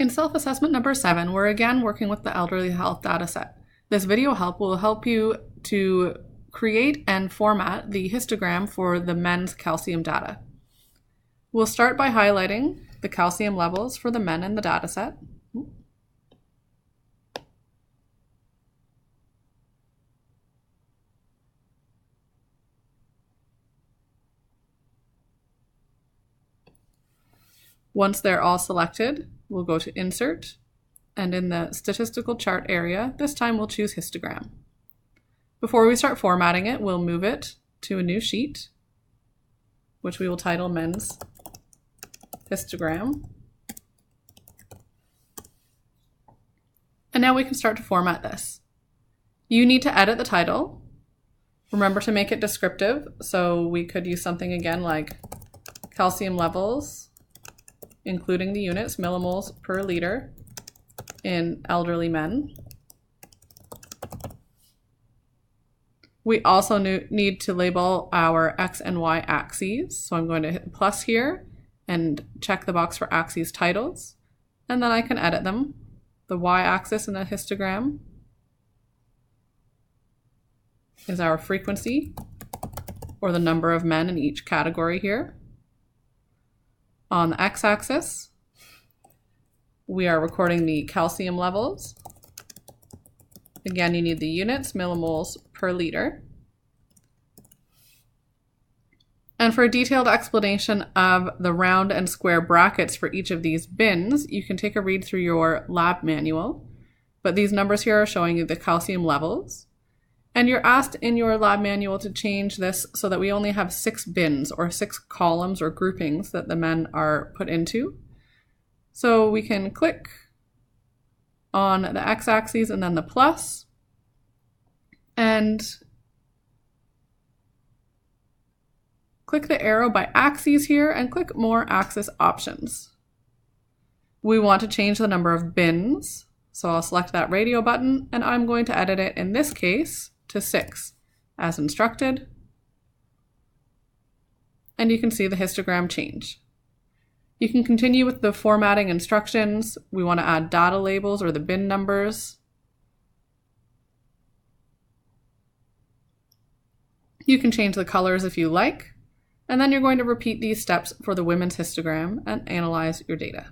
In self-assessment number 7, we're again working with the elderly health dataset. This video help will help you to create and format the histogram for the men's calcium data. We'll start by highlighting the calcium levels for the men in the dataset. Once they're all selected, we'll go to Insert, and in the Statistical Chart area, this time we'll choose Histogram. Before we start formatting it, we'll move it to a new sheet, which we will title Men's Histogram. And now we can start to format this. You need to edit the title. Remember to make it descriptive, so we could use something again like calcium levels, including the units, millimoles per liter in elderly men. We also need to label our X and Y axes. So I'm going to hit plus here and check the box for axes titles, and then I can edit them. The Y axis in the histogram is our frequency, or the number of men in each category here. On the x-axis, we are recording the calcium levels. Again, you need the units, millimoles per liter. And for a detailed explanation of the round and square brackets for each of these bins, you can take a read through your lab manual. But these numbers here are showing you the calcium levels. And you're asked in your lab manual to change this so that we only have 6 bins or 6 columns or groupings that the men are put into. So we can click on the x-axis and then the plus, and click the arrow by axes here and click more axis options. We want to change the number of bins, so I'll select that radio button and I'm going to edit it in this case to 6 as instructed, and you can see the histogram change. You can continue with the formatting instructions. We want to add data labels or the bin numbers. You can change the colors if you like, and then you're going to repeat these steps for the women's histogram and analyze your data.